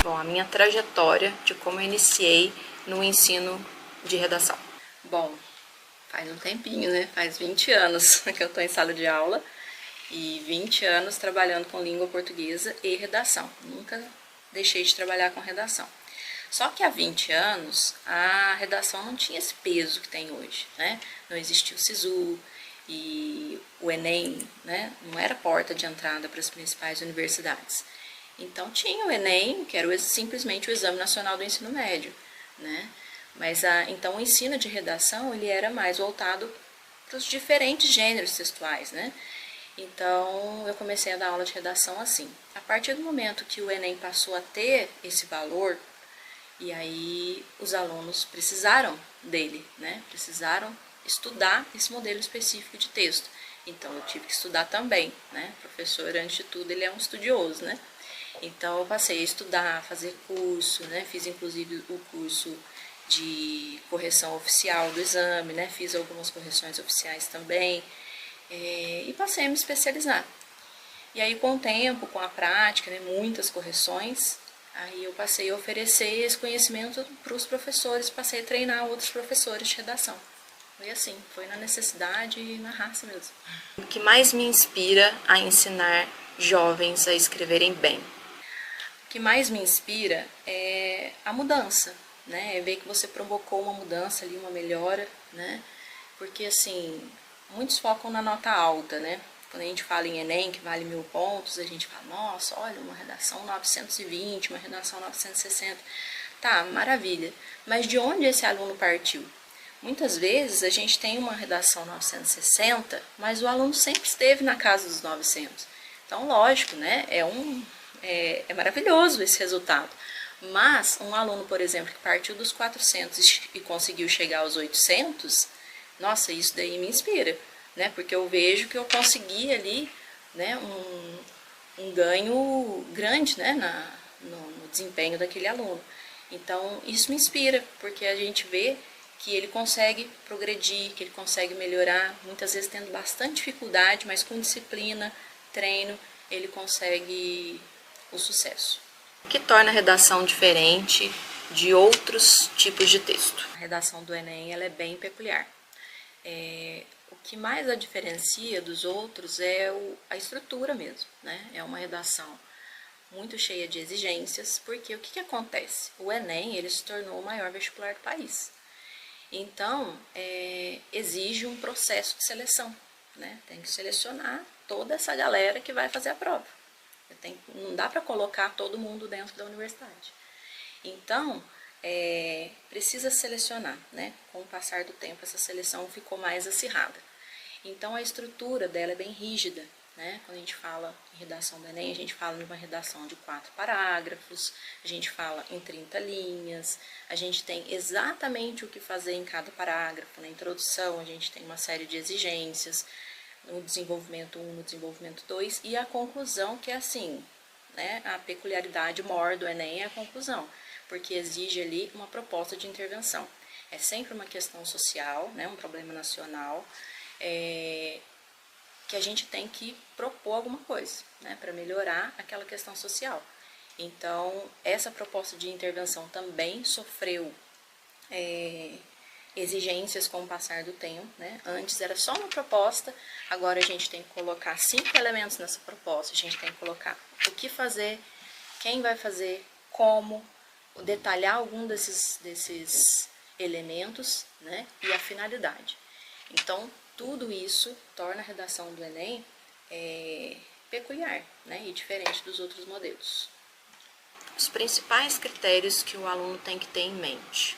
Bom, a minha trajetória de como eu iniciei no ensino de redação. Bom, faz um tempinho, né? Faz 20 anos que eu estou em sala de aula e 20 anos trabalhando com língua portuguesa e redação. Nunca deixei de trabalhar com redação. Só que há 20 anos a redação não tinha esse peso que tem hoje, né? Não existia o SISU e o Enem, né? Não era porta de entrada para as principais universidades. Então tinha o Enem, que era simplesmente o Exame Nacional do Ensino Médio, né? Mas então o ensino de redação ele era mais voltado para os diferentes gêneros textuais, né? Então eu comecei a dar aula de redação assim. A partir do momento que o Enem passou a ter esse valor, e aí os alunos precisaram dele, né? Precisaram estudar esse modelo específico de texto. Então eu tive que estudar também, né? O professor, antes de tudo, ele é um estudioso, né? Então eu passei a estudar, fazer curso, né? Fiz inclusive o curso de correção oficial do exame, né? Fiz algumas correções oficiais também e passei a me especializar. E aí com o tempo, com a prática, né? Muitas correções, aí eu passei a oferecer esse conhecimento para os professores, passei a treinar outros professores de redação. Foi assim, foi na necessidade e na raça mesmo. O que mais me inspira a ensinar jovens a escreverem bem? O que mais me inspira é a mudança, né? É ver que você provocou uma mudança ali, uma melhora, né? Porque assim, muitos focam na nota alta, né? Quando a gente fala em Enem, que vale 1000 pontos, a gente fala, nossa, olha, uma redação 920, uma redação 960. Tá, maravilha. Mas de onde esse aluno partiu? Muitas vezes a gente tem uma redação 960, mas o aluno sempre esteve na casa dos 900. Então, lógico, né? É maravilhoso esse resultado. Mas um aluno, por exemplo, que partiu dos 400 e conseguiu chegar aos 800, nossa, isso daí me inspira, né? Porque eu vejo que eu consegui ali, né, um ganho grande, né, no desempenho daquele aluno. Então, isso me inspira, porque a gente vê que ele consegue progredir, que ele consegue melhorar, muitas vezes tendo bastante dificuldade, mas com disciplina, treino, ele consegue o sucesso. O que torna a redação diferente de outros tipos de texto? A redação do Enem ela é bem peculiar. O que mais a diferencia dos outros é a estrutura mesmo, né? É uma redação muito cheia de exigências, porque o que acontece? O Enem ele se tornou o maior vestibular do país. Então, exige um processo de seleção, né? Tem que selecionar toda essa galera que vai fazer a prova. Não dá para colocar todo mundo dentro da universidade. Então, precisa selecionar, né? Com o passar do tempo, essa seleção ficou mais acirrada. Então, a estrutura dela é bem rígida, né? Quando a gente fala em redação do Enem, a gente fala de uma redação de 4 parágrafos, a gente fala em 30 linhas, a gente tem exatamente o que fazer em cada parágrafo. Na introdução, a gente tem uma série de exigências, no desenvolvimento 1, no desenvolvimento 2, e a conclusão, que é assim, né? A peculiaridade maior do Enem é a conclusão, porque exige ali uma proposta de intervenção. É sempre uma questão social, né? Um problema nacional, que a gente tem que propor alguma coisa, né, para melhorar aquela questão social. Então, essa proposta de intervenção também sofreu exigências com o passar do tempo, né? Antes era só uma proposta, agora a gente tem que colocar 5 elementos nessa proposta, a gente tem que colocar o que fazer, quem vai fazer, como, detalhar algum desses elementos, né, e a finalidade. Então, tudo isso torna a redação do Enem peculiar, né, e diferente dos outros modelos. Os principais critérios que o aluno tem que ter em mente.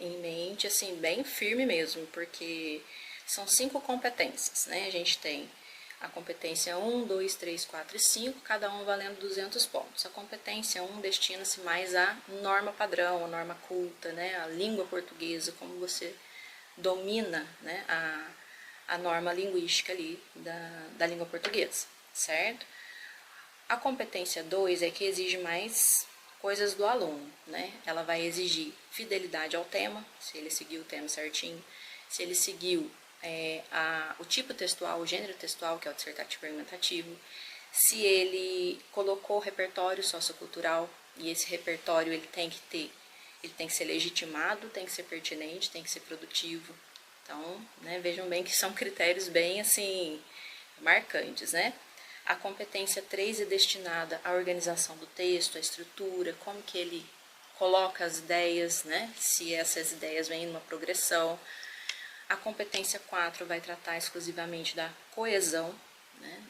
Em mente, assim, bem firme mesmo, porque são 5 competências, né? A gente tem a competência 1, 2, 3, 4 e 5, cada um valendo 200 pontos. A competência 1 destina-se mais à norma padrão, a norma culta, né? A língua portuguesa, como você domina, né? A norma linguística ali da língua portuguesa, certo? A competência 2 é que exige mais coisas do aluno, né? Ela vai exigir fidelidade ao tema, se ele seguiu o tema certinho, se ele seguiu o tipo textual, o gênero textual, que é o dissertativo argumentativo, se ele colocou repertório sociocultural, e esse repertório ele tem que ser legitimado, tem que ser pertinente, tem que ser produtivo. Então, né, vejam bem que são critérios bem assim marcantes, né? A competência 3 é destinada à organização do texto, à estrutura, como que ele coloca as ideias, né? Se essas ideias vêm numa progressão. A competência 4 vai tratar exclusivamente da coesão, né?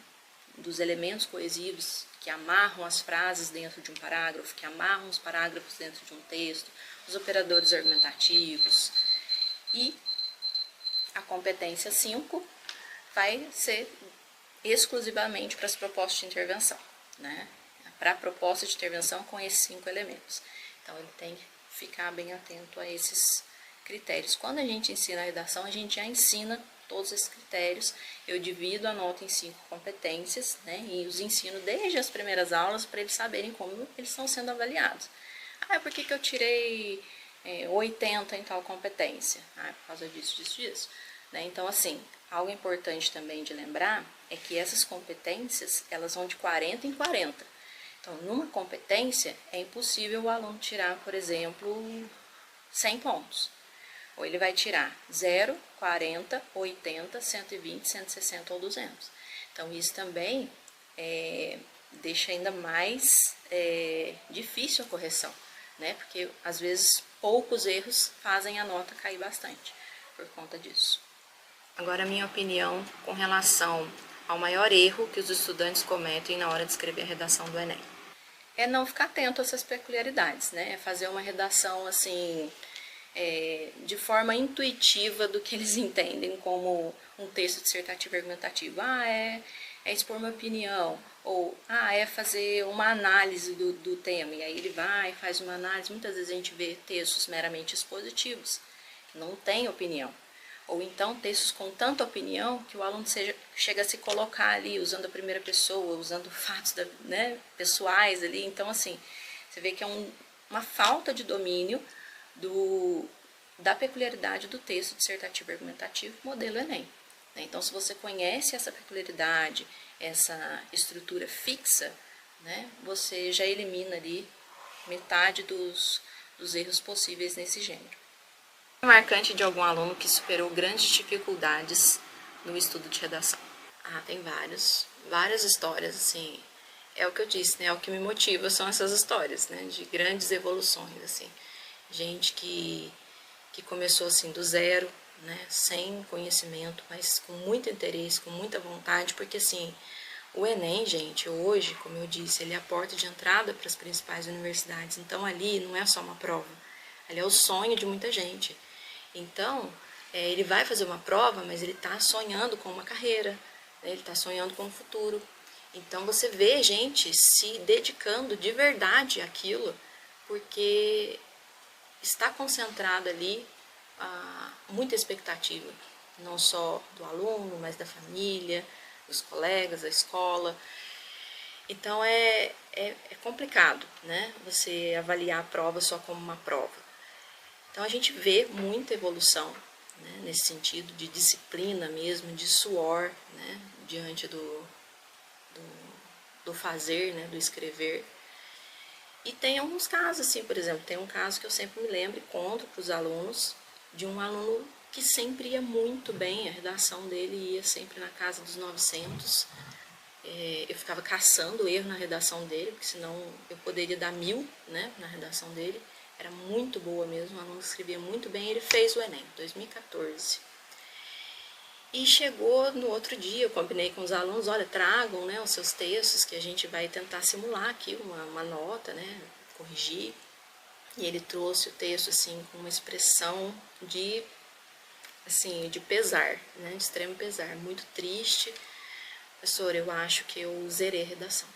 Dos elementos coesivos que amarram as frases dentro de um parágrafo, que amarram os parágrafos dentro de um texto, os operadores argumentativos. E a competência 5 vai ser exclusivamente para as propostas de intervenção, né? Para a proposta de intervenção com esses 5 elementos. Então, ele tem que ficar bem atento a esses critérios. Quando a gente ensina a redação, a gente já ensina todos esses critérios. Eu divido a nota em 5 competências, né? E os ensino desde as primeiras aulas para eles saberem como eles estão sendo avaliados. Ah, por que eu tirei 80 em tal competência? Ah, é por causa disso. Né? Então, assim, algo importante também de lembrar é que essas competências, elas vão de 40 em 40. Então, numa competência, é impossível o aluno tirar, por exemplo, 100 pontos. Ou ele vai tirar 0, 40, 80, 120, 160 ou 200. Então, isso também deixa ainda mais difícil a correção, né? Porque, às vezes, poucos erros fazem a nota cair bastante por conta disso. Agora, a minha opinião com relação ao maior erro que os estudantes cometem na hora de escrever a redação do Enem. É não ficar atento a essas peculiaridades, né? É fazer uma redação, assim, de forma intuitiva do que eles entendem como um texto dissertativo argumentativo. É expor uma opinião, ou é fazer uma análise do tema, e aí ele vai e faz uma análise. Muitas vezes a gente vê textos meramente expositivos, não tem opinião. Ou então textos com tanta opinião que o aluno chega a se colocar ali usando a primeira pessoa, usando fatos pessoais ali. Então, assim, você vê que é uma falta de domínio da peculiaridade do texto dissertativo argumentativo modelo Enem. Então, se você conhece essa peculiaridade, essa estrutura fixa, né, você já elimina ali metade dos erros possíveis nesse gênero. Marcante de algum aluno que superou grandes dificuldades no estudo de redação. Tem várias histórias, assim, é o que eu disse, né, o que me motiva são essas histórias, né, de grandes evoluções, assim, gente que começou, assim, do zero, né, sem conhecimento, mas com muito interesse, com muita vontade, porque, assim, o Enem, gente, hoje, como eu disse, ele é a porta de entrada para as principais universidades, então ali não é só uma prova, ali é o sonho de muita gente. Então, ele vai fazer uma prova, mas ele está sonhando com uma carreira, né? Ele está sonhando com um futuro. Então, você vê gente se dedicando de verdade àquilo, porque está concentrada ali muita expectativa, não só do aluno, mas da família, dos colegas, da escola. Então, é complicado, né? Você avaliar a prova só como uma prova. Então, a gente vê muita evolução, né, nesse sentido de disciplina mesmo, de suor, né, diante do fazer, né, do escrever. E tem alguns casos, assim, por exemplo, tem um caso que eu sempre me lembro e conto para os alunos, de um aluno que sempre ia muito bem, a redação dele ia sempre na casa dos 900. Eu ficava caçando erro na redação dele, porque senão eu poderia dar 1000, né, na redação dele. Era muito boa mesmo, o aluno escrevia muito bem, ele fez o Enem, 2014. E chegou no outro dia, eu combinei com os alunos, olha, tragam, né, os seus textos, que a gente vai tentar simular aqui uma nota, né, corrigir. E ele trouxe o texto, assim, com uma expressão de pesar, né, de extremo pesar, muito triste. Professor, eu acho que eu zerei a redação.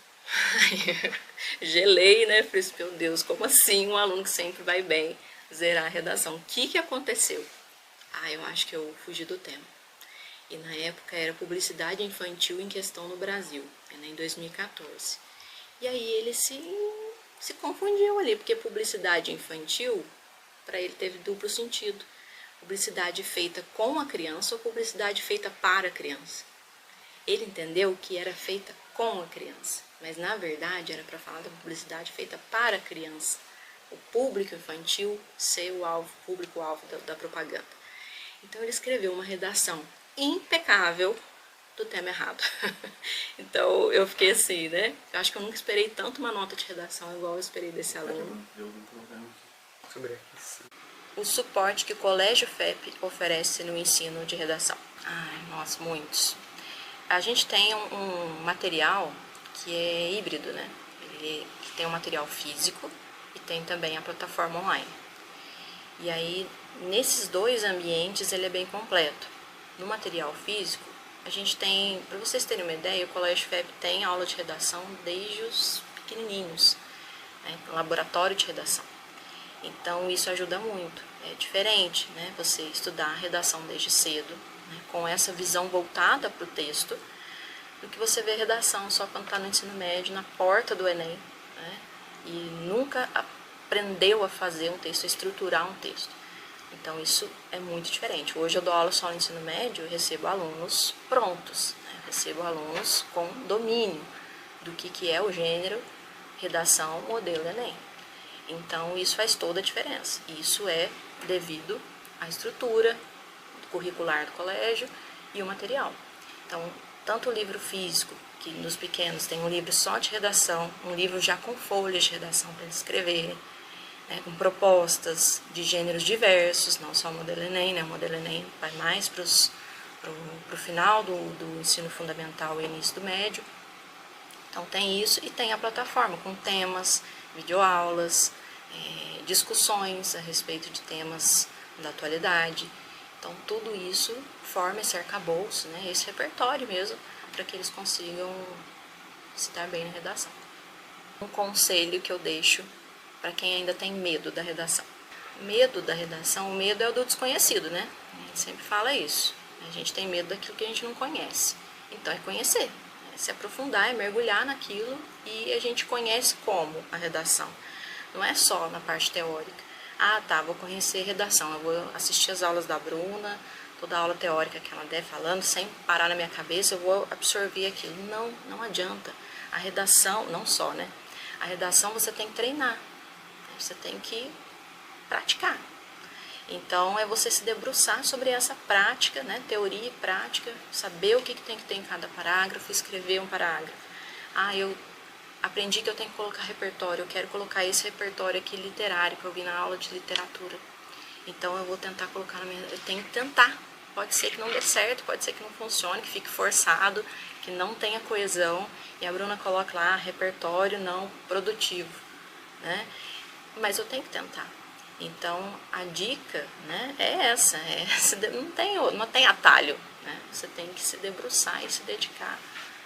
Gelei, né? Falei, meu Deus, como assim um aluno que sempre vai bem zerar a redação? O que aconteceu? Eu acho que eu fugi do tema. E na época era publicidade infantil em questão no Brasil, né, em 2014. E aí ele se confundiu ali, porque publicidade infantil, para ele teve duplo sentido. Publicidade feita com a criança ou publicidade feita para a criança. Ele entendeu que era feita com a criança, mas na verdade era para falar da publicidade feita para a criança, o público infantil ser o público-alvo da propaganda. Então ele escreveu uma redação impecável do tema errado. Então eu fiquei assim, né? Eu acho que eu nunca esperei tanto uma nota de redação igual eu esperei desse aluno. O suporte que o Colégio FEP oferece no ensino de redação. Ai, nossa, muitos. A gente tem um material que é híbrido, né? Ele tem um material físico e tem também a plataforma online. E aí, nesses dois ambientes, ele é bem completo. No material físico, a gente tem, para vocês terem uma ideia, o Colégio FEP tem aula de redação desde os pequenininhos, né? Laboratório de redação. Então, isso ajuda muito. É diferente, né? Você estudar a redação desde cedo, né? Com essa visão voltada para o texto, do que você vê a redação só quando está no ensino médio, na porta do Enem, né? E nunca aprendeu a fazer um texto, a estruturar um texto. Então isso é muito diferente. Hoje eu dou aula só no ensino médio, eu recebo alunos prontos, né? Recebo alunos com domínio do que é o gênero, redação, modelo Enem. Então isso faz toda a diferença. Isso é devido à estrutura curricular do colégio e o material. Então, tanto o livro físico, que nos pequenos tem um livro só de redação, um livro já com folhas de redação para eles escreverem, né, com propostas de gêneros diversos, não só o modelo Enem, né? O modelo Enem vai mais para o final do ensino fundamental e início do médio. Então tem isso e tem a plataforma com temas, videoaulas, discussões a respeito de temas da atualidade. Então tudo isso forma esse arcabouço, né, esse repertório mesmo, para que eles consigam se dar bem na redação. Um conselho que eu deixo para quem ainda tem medo da redação. Medo da redação, o medo é o do desconhecido, né? A gente sempre fala isso. A gente tem medo daquilo que a gente não conhece. Então é conhecer, é se aprofundar, é mergulhar naquilo e a gente conhece como a redação. Não é só na parte teórica. Ah, tá, vou conhecer redação, eu vou assistir as aulas da Bruna, toda a aula teórica que ela der falando, sem parar na minha cabeça, eu vou absorver aquilo. Não, não adianta. A redação, não só, né? A redação você tem que treinar, você tem que praticar. Então, é você se debruçar sobre essa prática, né? Teoria e prática, saber o que tem que ter em cada parágrafo, escrever um parágrafo. Ah, eu aprendi que eu tenho que colocar repertório, eu quero colocar esse repertório aqui literário, que eu vi na aula de literatura. Então eu vou tentar colocar na minha... Eu tenho que tentar. Pode ser que não dê certo, pode ser que não funcione, que fique forçado, que não tenha coesão. E a Bruna coloca lá, repertório não produtivo, né? Mas eu tenho que tentar. Então a dica, né, é essa. Não tem atalho, né? Você tem que se debruçar e se dedicar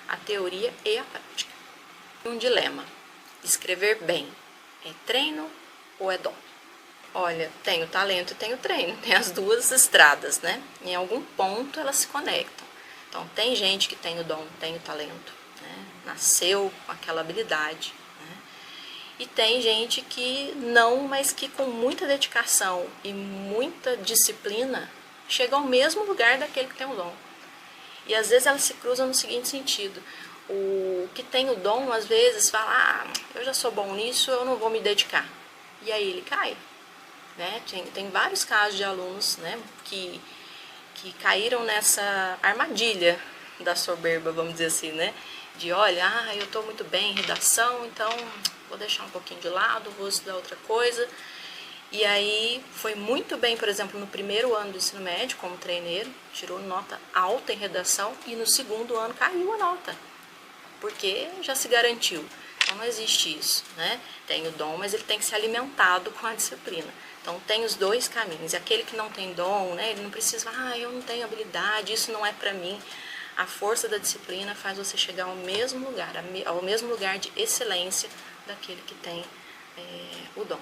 à teoria e à prática. Um dilema: escrever bem é treino ou é dom? Olha, tenho talento e tenho treino, tem as duas estradas, né? Em algum ponto elas se conectam. Então tem gente que tem o dom, tem o talento, né? Nasceu com aquela habilidade, né? E tem gente que não, mas que com muita dedicação e muita disciplina chega ao mesmo lugar daquele que tem o dom. E às vezes elas se cruzam no seguinte sentido: o que tem o dom, às vezes, fala, ah, eu já sou bom nisso, eu não vou me dedicar. E aí ele cai, né? Tem vários casos de alunos, né, que caíram nessa armadilha da soberba, vamos dizer assim, né? De, olha, eu estou muito bem em redação, então vou deixar um pouquinho de lado, vou estudar outra coisa. E aí foi muito bem, por exemplo, no primeiro ano do ensino médio, como treineiro, tirou nota alta em redação e no segundo ano caiu a nota, porque já se garantiu. Então não existe isso, né? Tem o dom, mas ele tem que ser alimentado com a disciplina. Então tem os dois caminhos. E aquele que não tem dom, né, ele não precisa, eu não tenho habilidade, isso não é para mim. A força da disciplina faz você chegar ao mesmo lugar de excelência daquele que tem o dom.